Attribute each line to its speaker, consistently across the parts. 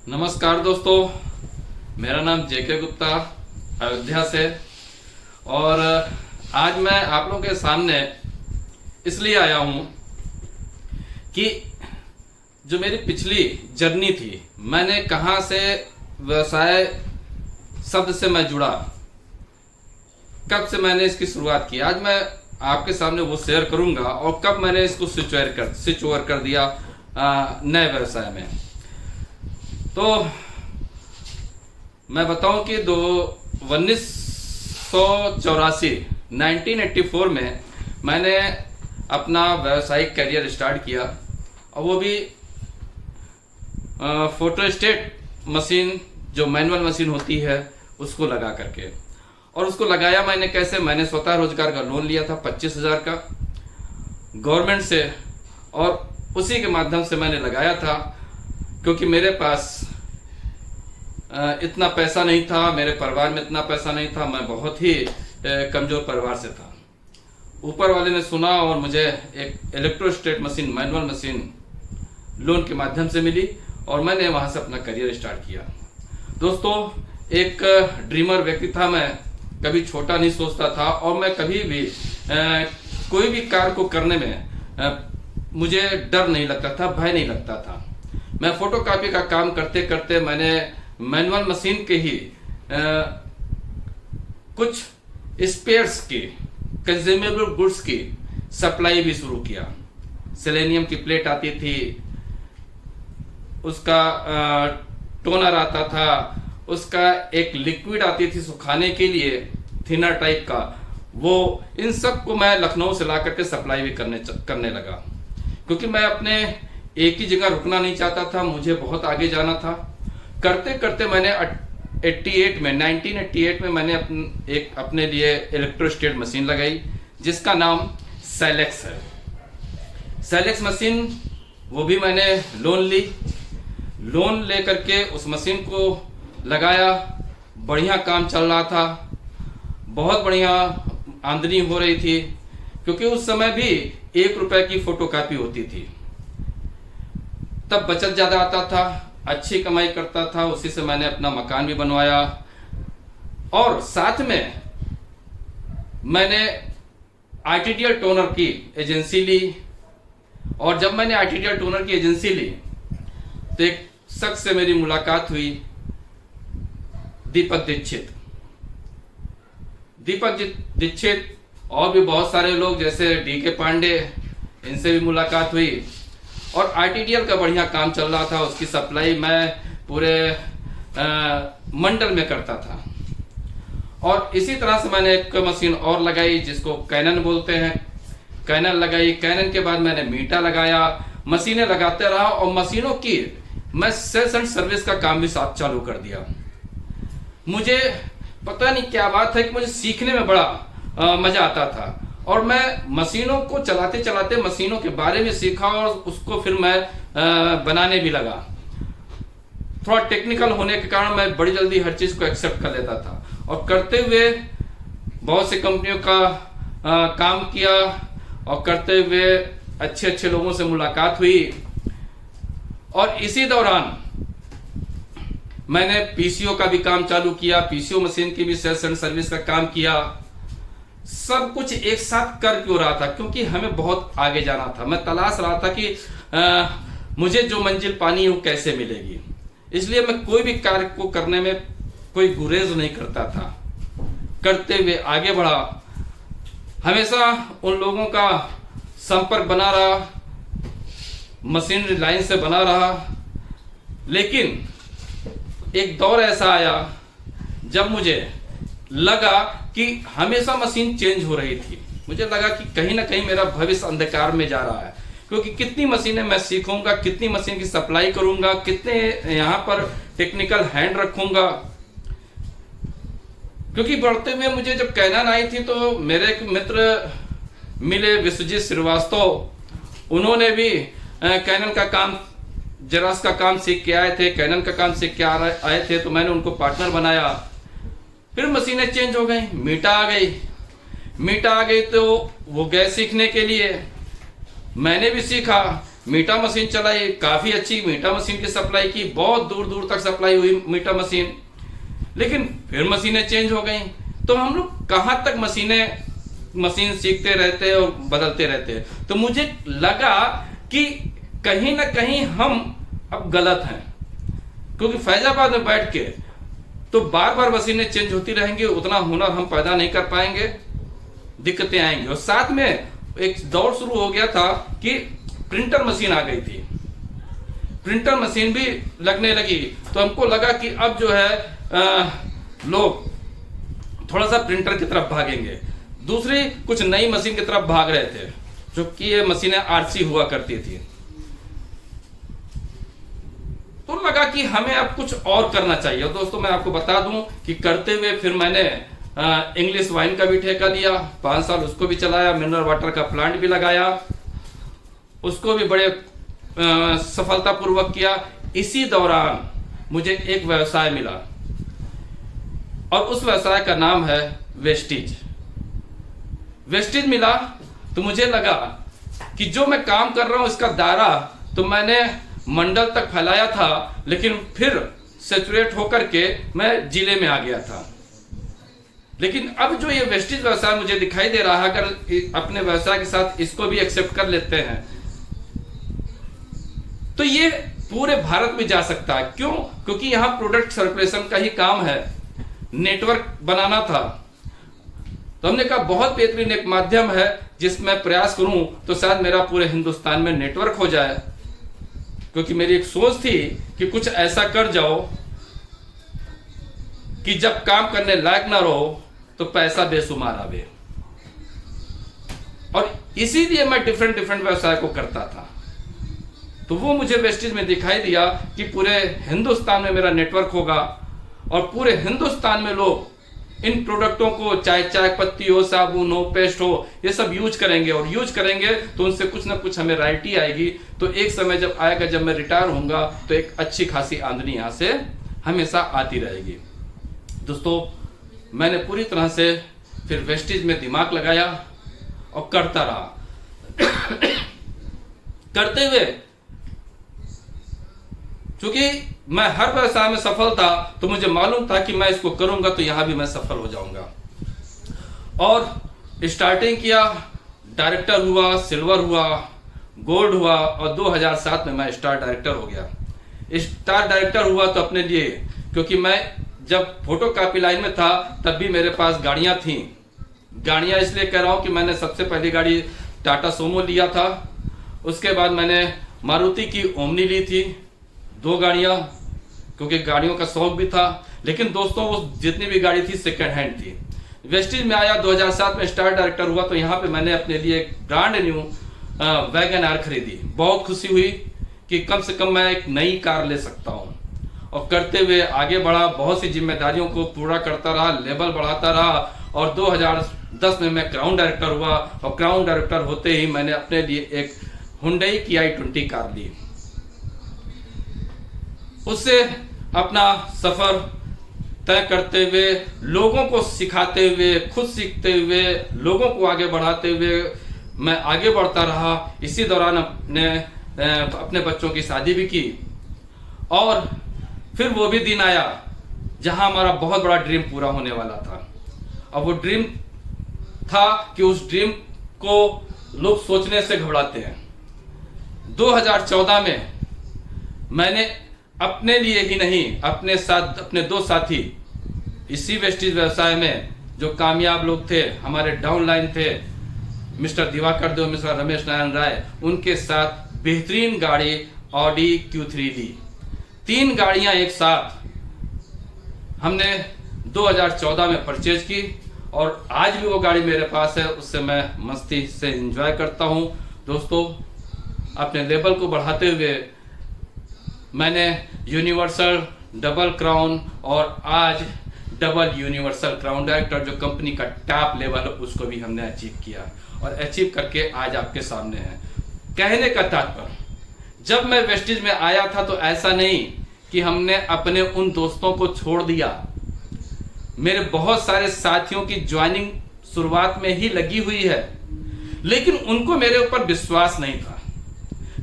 Speaker 1: नमस्कार दोस्तों, मेरा नाम जेके गुप्ता अयोध्या से। और आज मैं आप लोगों के सामने इसलिए आया हूं कि जो मेरी पिछली जर्नी थी, मैंने कहां से व्यवसाय शब्द से मैं जुड़ा, कब से मैंने इसकी शुरुआत की, आज मैं आपके सामने वो शेयर करूंगा। और कब मैंने इसको स्विच ओवर कर दिया नए व्यवसाय में। तो मैं बताऊं कि 1984 में मैंने अपना व्यावसायिक करियर स्टार्ट किया, और वो भी फोटोस्टेट मशीन, जो मैनुअल मशीन होती है, उसको लगा करके। और उसको लगाया मैंने कैसे, मैंने स्वतः रोजगार का लोन लिया था 25,000 का गवर्नमेंट से, और उसी के माध्यम से मैंने लगाया था। क्योंकि मेरे पास इतना पैसा नहीं था, मेरे परिवार में इतना पैसा नहीं था, मैं बहुत ही कमजोर परिवार से था। ऊपर वाले ने सुना और मुझे एक इलेक्ट्रोस्टेट मशीन, मैनुअल मशीन लोन के माध्यम से मिली, और मैंने वहां से अपना करियर स्टार्ट किया। दोस्तों, एक ड्रीमर व्यक्ति था मैं, कभी छोटा नहीं सोचता था, और मैं कभी भी कोई भी कार्य को करने में मुझे डर नहीं लगता था, भय नहीं लगता था। मैं फोटोकॉपी का काम करते करते मैंने मैनुअल मशीन के ही कुछ स्पेयर्स की, कंज्यूमेबल गुड्स की सप्लाई भी शुरू किया। सेलेनियम की प्लेट आती थी, उसका टोनर आता था, उसका एक लिक्विड आती थी सुखाने के लिए, थिनर टाइप का, वो इन सब को मैं लखनऊ से ला करके सप्लाई भी करने लगा। क्योंकि मैं अपने एक ही जगह रुकना नहीं चाहता था, मुझे बहुत आगे जाना था। करते करते मैंने 1988 में मैंने अपने लिए इलेक्ट्रोस्टेट मशीन लगाई, जिसका नाम सेलेक्स है। सेलेक्स मशीन वो भी मैंने लोन ले करके उस मशीन को लगाया। बढ़िया काम चल रहा था, बहुत बढ़िया आमदनी हो रही थी। क्योंकि उस समय भी 1 रुपए की फोटोकॉपी होती थी, तब बचत ज्यादा आता था, अच्छी कमाई करता था। उसी से मैंने अपना मकान भी बनवाया, और साथ में मैंने आर्टिडियल टोनर की एजेंसी ली। और जब मैंने आर्टिडियल टोनर की एजेंसी ली, तो एक शख्स से मेरी मुलाकात हुई, दीपक दीक्षित, और भी बहुत सारे लोग जैसे डीके पांडे, इनसे भी मुलाकात हुई। और आर्टिडियल का बढ़िया काम चल रहा था, उसकी सप्लाई मैं पूरे मंडल में करता था। और इसी तरह से मैंने एक मशीन और लगाई, जिसको कैनन बोलते हैं। कैनन लगाई, कैनन के बाद मैंने मीटा लगाया, मशीनें लगाते रहा। और मशीनों की मैं सेल्स एंड सर्विस का काम भी साथ चालू कर दिया। मुझे पता नहीं क्या बात है कि मुझे सीखने में बड़ा मजा आता था। और मैं मशीनों को चलाते चलाते मशीनों के बारे में सीखा, और उसको फिर मैं बनाने भी लगा। थोड़ा टेक्निकल होने के कारण मैं बड़ी जल्दी हर चीज को एक्सेप्ट कर लेता था। और करते हुए बहुत सी कंपनियों का काम किया, और करते हुए अच्छे अच्छे लोगों से मुलाकात हुई। और इसी दौरान मैंने पीसीओ का भी काम चालू किया, पीसीओ मशीन की भी सेल्स एंड सर्विस का काम किया। सब कुछ एक साथ कर क्यों रहा था, क्योंकि हमें बहुत आगे जाना था। मैं तलाश रहा था कि मुझे जो मंजिल पानी है वो कैसे मिलेगी। इसलिए मैं कोई भी कार्य को करने में कोई गुरेज नहीं करता था, करते हुए आगे बढ़ा। हमेशा उन लोगों का संपर्क बना रहा, मशीनरी लाइन से बना रहा। लेकिन एक दौर ऐसा आया जब मुझे लगा कि हमेशा मशीन चेंज हो रही थी। मुझे लगा कि कहीं ना कहीं मेरा भविष्य अंधकार में जा रहा है। क्योंकि कितनी मशीनें मैं सीखूंगा, कितनी मशीन की सप्लाई करूंगा, कितने यहाँ पर टेक्निकल हैंड रखूंगा। क्योंकि बढ़ते हुए मुझे जब कैनन आई थी, तो मेरे एक मित्र मिले, विश्वजीत श्रीवास्तव, उन्होंने भी कैनन का काम, जेरॉक्स का काम सीख के आए थे, कैनन का काम सीख के आए थे। तो मैंने उनको पार्टनर बनाया। फिर मशीनें चेंज हो गई, मीटा आ गई तो वो गए सीखने के लिए। मैंने भी सीखा, मीटा मशीन चलाई, काफी अच्छी मीटा मशीन की सप्लाई की, बहुत दूर दूर तक सप्लाई हुई मीटा मशीन। लेकिन फिर मशीनें चेंज हो गई, तो हम लोग कहाँ तक मशीन सीखते रहते और बदलते रहते। तो मुझे लगा कि कहीं ना कहीं हम अब गलत हैं, क्योंकि फैजाबाद में बैठ के तो बार बार मशीनें चेंज होती रहेंगी, उतना हुनर हम पैदा नहीं कर पाएंगे, दिक्कतें आएंगी। और साथ में एक दौर शुरू हो गया था कि प्रिंटर मशीन आ गई थी, प्रिंटर मशीन भी लगने लगी। तो हमको लगा कि अब जो है लोग थोड़ा सा प्रिंटर की तरफ भागेंगे, दूसरी कुछ नई मशीन की तरफ भाग रहे थे, जो कि ये मशीनें आरसी हुआ करती थी। तो लगा कि हमें अब कुछ और करना चाहिए। और दोस्तों मैं आपको बता दूं कि करते हुए फिर मैंने इंग्लिश वाइन का भी ठेका लिया, 5 साल उसको भी चलाया, मिनरल वाटर का प्लांट भी लगाया, उसको भी बड़े सफलतापूर्वक किया। इसी दौरान मुझे एक व्यवसाय मिला और उस व्यवसाय का नाम है वेस्टीज। वेस्टीज मिला तो मुझे लगा कि जो मैं काम कर रहा हूं इसका दायरा तो मैंने मंडल तक फैलाया था, लेकिन फिर सैचुरेट होकर के मैं जिले में आ गया था। लेकिन अब जो ये वेस्टीज व्यवसाय मुझे दिखाई दे रहा है, अगर अपने व्यवसाय के साथ इसको भी एक्सेप्ट कर लेते हैं तो ये पूरे भारत में जा सकता है। क्यों? क्योंकि यहां प्रोडक्ट सर्कुलेशन का ही काम है, नेटवर्क बनाना था। तो हमने कहा बहुत बेहतरीन एक माध्यम है जिसमें प्रयास करूं तो शायद मेरा पूरे हिंदुस्तान में नेटवर्क हो जाए। क्योंकि मेरी एक सोच थी कि कुछ ऐसा कर जाओ कि जब काम करने लायक ना रहो तो पैसा बेशुमार आवे। और इसीलिए मैं डिफरेंट व्यवसाय को करता था। तो वो मुझे वेस्टीज में दिखाई दिया कि पूरे हिंदुस्तान में मेरा नेटवर्क होगा और पूरे हिंदुस्तान में लोग इन प्रोडक्टों को, चाहे चाय पत्ती हो, साबुन हो, पेस्ट हो, ये सब यूज करेंगे। और यूज करेंगे तो उनसे कुछ ना कुछ हमें रॉयल्टी आएगी। तो एक समय जब आएगा, जब मैं रिटायर होऊंगा, तो एक अच्छी खासी आमदनी यहां से हमेशा आती रहेगी। दोस्तों मैंने पूरी तरह से फिर वेस्टीज में दिमाग लगाया और करता रहा। करते हुए क्योंकि मैं हर व्यवसाय में सफल था, तो मुझे मालूम था कि मैं इसको करूंगा तो यहां भी मैं सफल हो जाऊंगा। और स्टार्टिंग किया, डायरेक्टर हुआ, सिल्वर हुआ, गोल्ड हुआ और 2007 में मैं स्टार डायरेक्टर हो गया। स्टार डायरेक्टर हुआ तो अपने लिए, क्योंकि मैं जब फोटो कॉपी लाइन में था तब भी मेरे पास गाड़ियां थी। गाड़ियां इसलिए कह रहा हूं कि मैंने सबसे पहली गाड़ी टाटा सोमो लिया था, उसके बाद मैंने मारुति की ओमनी ली थी, 2 गाड़ियां, क्योंकि गाड़ियों का शौक भी था। लेकिन दोस्तों वो जितनी भी गाड़ी थी सेकंड हैंड थी। वेस्टीज में आया, 2007 में स्टार डायरेक्टर हुआ तो यहाँ पे मैंने अपने लिए एक ब्रांड न्यू वैगन आर खरीदी। बहुत खुशी हुई कि कम से कम मैं एक नई कार ले सकता हूँ। और करते हुए आगे बढ़ा, बहुत सी जिम्मेदारियों को पूरा करता रहा, लेवल बढ़ाता रहा। और 2010 में मैं क्राउन डायरेक्टर हुआ और क्राउन डायरेक्टर होते ही मैंने अपने लिए एक हुंडई की i20 कार ली। उससे अपना सफर तय करते हुए, लोगों को सिखाते हुए, खुद सीखते हुए, लोगों को आगे बढ़ाते हुए मैं आगे बढ़ता रहा। इसी दौरान अपने बच्चों की शादी भी की। और फिर वो भी दिन आया जहां हमारा बहुत बड़ा ड्रीम पूरा होने वाला था। और वो ड्रीम था कि उस ड्रीम को लोग सोचने से घबराते हैं। 2014 में मैंने अपने लिए ही नहीं, अपने साथ अपने 2 साथी इसी वेस्टीज व्यवसाय में जो कामयाब लोग थे, हमारे डाउनलाइन थे, मिस्टर दिवाकर देव, मिस्टर रमेश नारायण राय, उनके साथ बेहतरीन गाड़ी ऑडी Q3 ली। 3 गाड़ियां एक साथ हमने 2014 में परचेज की और आज भी वो गाड़ी मेरे पास है, उससे मैं मस्ती से एंजॉय करता हूं। दोस्तों अपने लेवल को बढ़ाते हुए मैंने यूनिवर्सल, डबल क्राउन और आज डबल यूनिवर्सल क्राउन डायरेक्टर जो कंपनी का टॉप लेवल है उसको भी हमने अचीव किया और अचीव करके आज आपके सामने है। कहने का तात्पर्य, जब मैं वेस्टीज में आया था तो ऐसा नहीं कि हमने अपने उन दोस्तों को छोड़ दिया। मेरे बहुत सारे साथियों की ज्वाइनिंग शुरुआत में ही लगी हुई है, लेकिन उनको मेरे ऊपर विश्वास नहीं था।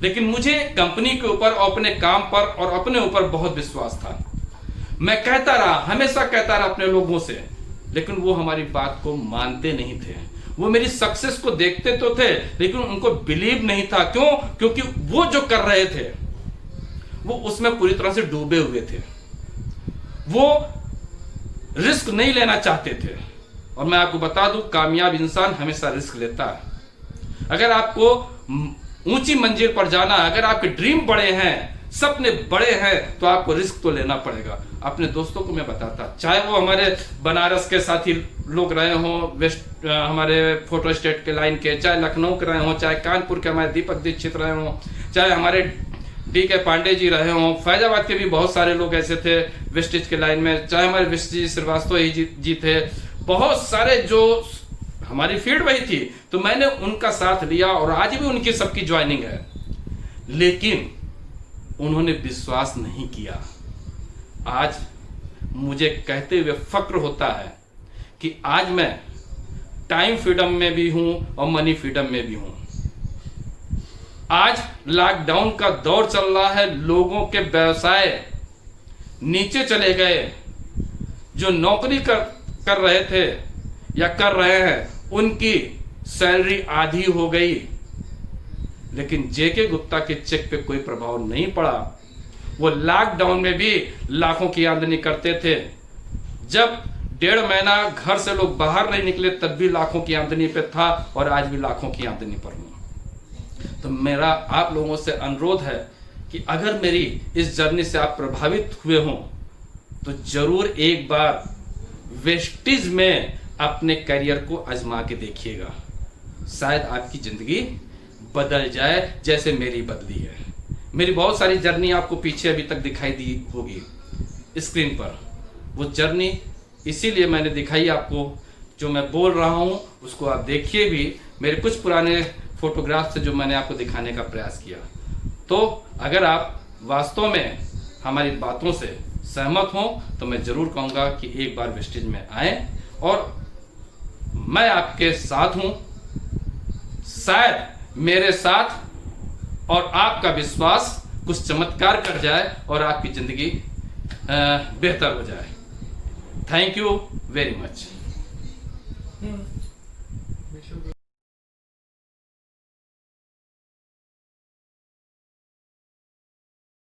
Speaker 1: लेकिन मुझे कंपनी के ऊपर और अपने काम पर और अपने ऊपर बहुत विश्वास था। मैं कहता रहा, हमेशा कहता रहा अपने लोगों से, लेकिन वो हमारी बात को मानते नहीं थे। वो मेरी सक्सेस को देखते तो थे, लेकिन उनको बिलीव नहीं था। क्यों? क्योंकि वो जो कर रहे थे वो उसमें पूरी तरह से डूबे हुए थे। वो रिस्क नहीं लेना चाहते थे। और मैं आपको बता दूं, कामयाब इंसान हमेशा रिस्क लेता है। अगर आपको ऊंची मंजिल पर जाना, अगर आपके ड्रीम बड़े हैं, सपने बड़े हैं, तो आपको रिस्क तो लेना पड़ेगा। अपने दोस्तों को मैं बताता, चाहे वो हमारे बनारस के साथी लोग रहे हों, वेस्ट हमारे फोटो स्टेट के लाइन के, चाहे लखनऊ के रहे हों, चाहे कानपुर के हमारे दीपक दीक्षित रहे हों, चाहे हमारे डी.के. पांडे जी रहे हों, फैजाबाद के भी बहुत सारे लोग ऐसे थे वेस्टेज के लाइन में, चाहे हमारे विष्णु श्रीवास्तव जी थे, बहुत सारे जो हमारी फील्ड वही थी। तो मैंने उनका साथ लिया और आज भी उनकी सबकी ज्वाइनिंग है। लेकिन उन्होंने विश्वास नहीं किया। आज मुझे कहते हुए फक्र होता है कि आज मैं टाइम फ्रीडम में भी हूं और मनी फ्रीडम में भी हूं। आज लॉकडाउन का दौर चल रहा है, लोगों के व्यवसाय नीचे चले गए। जो नौकरी कर रहे थे या कर रहे हैं, उनकी सैलरी आधी हो गई। लेकिन जेके गुप्ता के चेक पे कोई प्रभाव नहीं पड़ा। वो लॉकडाउन में भी लाखों की आमदनी करते थे। जब 1.5 महीना घर से लोग बाहर नहीं निकले, तब भी लाखों की आमदनी पे था और आज भी लाखों की आमदनी पर हूं। तो मेरा आप लोगों से अनुरोध है कि अगर मेरी इस जर्नी से आप प्रभावित हुए हों, तो जरूर एक बार वेस्टेज में अपने करियर को आजमा के देखिएगा। शायद आपकी जिंदगी बदल जाए जैसे मेरी बदली है। मेरी बहुत सारी जर्नी आपको पीछे अभी तक दिखाई दी होगी स्क्रीन पर। वो जर्नी इसीलिए मैंने दिखाई आपको। जो मैं बोल रहा हूं उसको आप देखिए भी। मेरे कुछ पुराने फोटोग्राफ से जो मैंने आपको दिखाने का प्रयास किया। तो अगर आप वास्तव में हमारी बातों से सहमत हों, तो मैं जरूर कहूंगा कि एक बार वेस्टेज में आए और मैं आपके साथ हूं। शायद मेरे साथ और आपका विश्वास कुछ चमत्कार कर जाए और आपकी जिंदगी बेहतर हो जाए। Thank you very much.